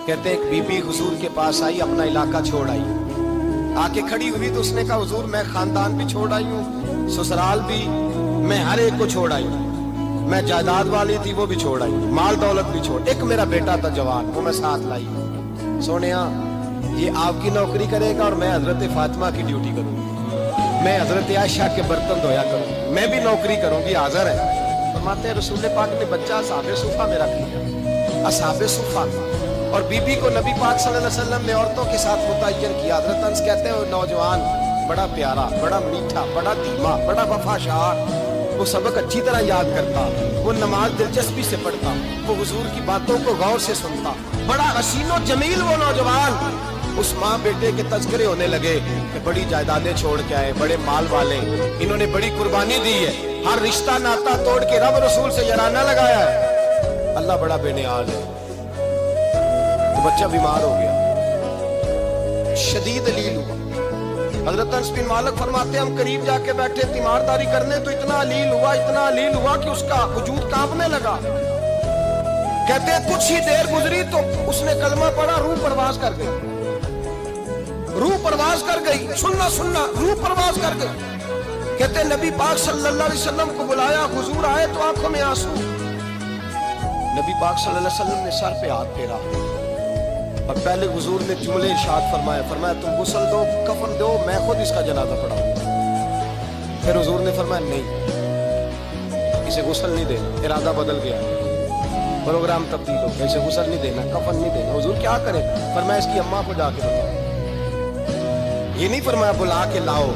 कहते एक बीबी हुजूर के पास आई, अपना इलाका छोड़ आई, आके खड़ी हुई तो उसने कहा हुजूर मैं खानदान भी छोड़ आई हूँ, ससुराल भी, मैं हर एक को छोड़ आई, मैं जायदाद वाली थी वो भी छोड़ आई, माल दौलत भी छोड़, एक मेरा बेटा था जवान वो मैं साथ लाई। सोनिया ये आपकी नौकरी करेगा और मैं हजरत फातिमा की ड्यूटी करूंगी, मैं हजरत आयशा के बर्तन धोया करूंगी, मैं भी नौकरी करूंगी। हाजिर है फरमाते हैं रसूल पाक ने बच्चा असहाबे सुफा में रख लिया, असहाबे सुफा, और बीबी को नबी पाक सल्लल्लाहु अलैहि वसल्लम ने औरतों के साथ मुतय्यन किया। हजरत अनस कहते हैं नौजवान बड़ा प्यारा, बड़ा मीठा, बड़ा धीमा, बड़ा वफाशार, वो सबक अच्छी तरह याद करता, वो नमाज दिलचस्पी से पढ़ता, वो हुजूर की बातों को गौर से सुनता, बड़ा हसीनो जमील वो नौजवान। उस माँ बेटे के तज़किरे होने लगे कि बड़ी जायदादें छोड़ के आए, बड़े माल वाले, इन्होंने बड़ी कुर्बानी दी है, हर रिश्ता नाता तोड़ के रब रसूल से याराना लगाया है, अल्लाह बड़ा बेनियाज है। तो बच्चा बीमार हो गया, शदीद अलील हुआ। हजरत अनस बिन मालिक फरमाते हम करीब जाके बैठे तीमारदारी करने तो इतना अलील हुआ कि उसका वजूद कांपने लगा। कहते कुछ ही देर गुजरी तो उसने कलमा पढ़ा, रूह परवाज कर गई, रूह परवाज कर गई, सुनना रूह परवाज कर गई। कहते नबी पाक सल्लल्लाहु अलैहि वसल्लम को बुलाया, हुजूर आए तो आंखों में आंसू। नबी पाक सल्लल्लाहु अलैहि वसल्लम ने सर पे हाथ फेरा और पहले हुजूर ने जुमले इरशाद फरमाया तुम गुस्ल दो, कफन दो, मैं खुद इसका जनाजा पढ़ाऊंगा। फिर हुजूर ने फरमाया नहीं, इसे गुस्ल नहीं देना, इरादा बदल गया, प्रोग्राम तब्दील हो गया, इसे गुस्ल नहीं देना, कफन नहीं देना। हुजूर क्या करें? फरमाया इसकी अम्मा को जाके बताओ, ये नहीं फरमाया बुला के लाओ,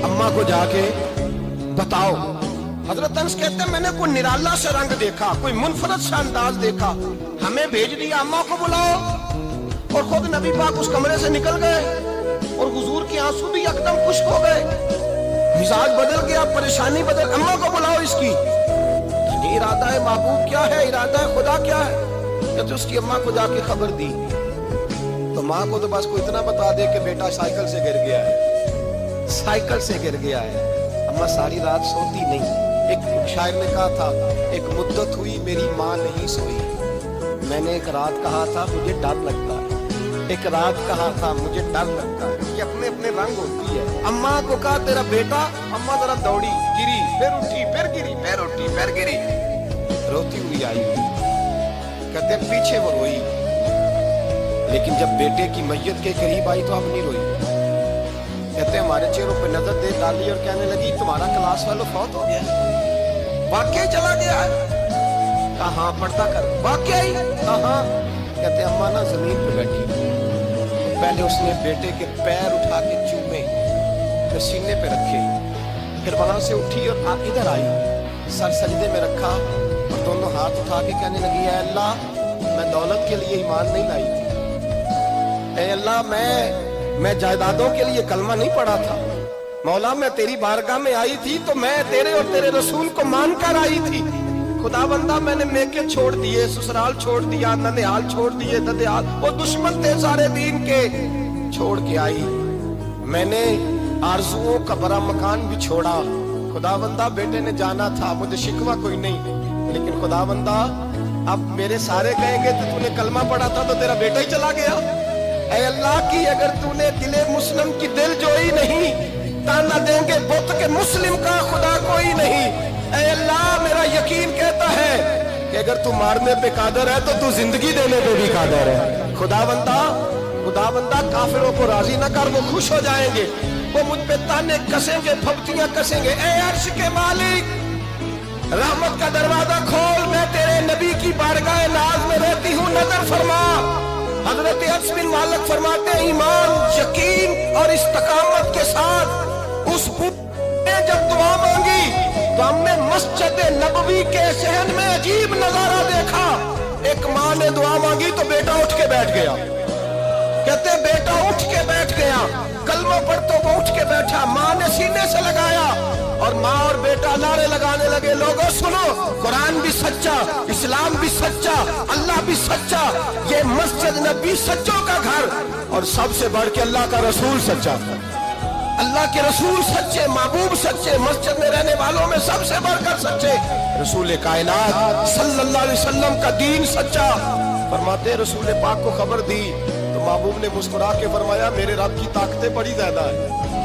अम्मा को जाके बताओ। हजरत अनस कहते हैं मैंने कोई निराला से रंग देखा, कोई मुनफरद सा अंदाज देखा, हमें भेज दिया अम्मा को बुलाओ, और खुद नबी पाक उस कमरे से निकल गए और हुजूर के आंसू भी एकदम खुश्क हो गए, मिजाज बदल गया, परेशानी बदल, अम्मा को बुलाओ इसकी। ये इरादा है महबूब क्या है, इरादा है खुदा क्या है? कहते उसकी अम्मा को जाके खबर दी तो माँ को तो बस को इतना बता दे कि बेटा साइकिल से गिर गया है, साइकिल से गिर गया है। अम्मा सारी रात सोती नहीं। एक शायर ने कहा था एक मुद्दत हुई मेरी माँ नहीं सोई, मैंने एक रात कहा था मुझे डर लगता है, एक रात कहा था मुझे डर लगता है। ये अपने अपने रंग होती है। अम्मा को कहा तेरा बेटा, अम्मा जरा दौड़ी, गिरी, फिर उठी, फिर गिरी, फिर उठी, फिर गिरी, रोती हुई आई। कहते पीछे वो रोई, लेकिन जब बेटे की मैयत के करीब आई तो अब नहीं रोई। कहते हमारे चेहरों पे नजर दे डाली और कहने लगी तुम्हारा क्लास वालों फौत हो गया, वाकई चला गया है? कहाँ पर्दा कर, वाकई कहाँ? कहते अम्मा ना जमीन पे बैठी, पहले उसने बेटे के पैर उठा के चूमे, फिर सीने पे रखे, फिर वहां से उठी और इधर आई, सर सजदे में रखा और दोनों हाथ उठा के कहने लगी ऐ अल्लाह मैं दौलत के लिए ईमान नहीं लाई थी, ऐ अल्लाह मैं जायदादों के लिए कलमा नहीं पढ़ा था, मौला मैं तेरी बारगाह में आई थी तो मैं तेरे और तेरे रसूल को मान कर आई थी। खुदा बंदा मैंने मेके छोड़ दिए, ससुराल छोड़ दिया, ननिहाल छोड़ दिए, ददियाल, वो दुश्मन थे सारे दीन के, छोड़ के आई। मैंने आरज़ुओं का बड़ा मकान भी छोड़ा। खुदा बंदा बेटे ने जाना था, मुझे शिकवा कोई नहीं, लेकिन खुदा बंदा अब मेरे सारे कहेंगे तो तूने कलमा पढ़ा था तो तेरा बेटा ही चला गया। ऐ अल्लाह की अगर तूने दिले मुस्लिम की दिल जोई नहीं, ताना देंगे बुत के मुस्लिम का खुदा कोई नहीं। ऐ अल्लाह मेरा यकीन कहता है कि अगर तू मारने पे कादर है तो तू जिंदगी देने पे भी कादर है। खुदा बंदा काफिरों को राजी न कर, वो खुश हो जाएंगे, वो मुझ पे ताने कसेंगे, फब्तियां कसेंगे। ऐ अर्श के मालिक रहमत का दरवाजा खोल, मैं तेरे नबी की बारगाह नाज में रहती हूँ, नजर फरमा। हजरत अनस बिन मालिक फरमाते हैं ईमान, यकीन और इस्तकामत के साथ उस ने जब दुआ मांगी तो हमने मस्जिद नबवी के सहन में अजीब नजारा देखा। एक माँ ने दुआ मांगी तो बेटा उठ के बैठ गया। कहते बेटा उठ के बैठ गया, कलमा पढ़ तो वो उठ के बैठा, माँ ने सीने से लगाया और माँ और बेटा नारे लगाने लगे लोगों सुनो, कुरान भी सच्चा, इस्लाम भी सच्चा, अल्लाह भी सच्चा, ये मस्जिद नबी सच्चों का घर, और सबसे बढ़ के अल्लाह का रसूल सच्चा, अल्लाह के रसूल सच्चे, महबूब सच्चे, मस्जिद में रहने वालों में सबसे बढ़कर सच्चे, रसूल कायनात सल्लल्लाहु अलैहि वसल्लम का दीन सच्चा। फरमाते रसूल पाक को खबर दी तो महबूब ने मुस्कुरा के फरमाया मेरे रब की ताकतें बड़ी ज्यादा है।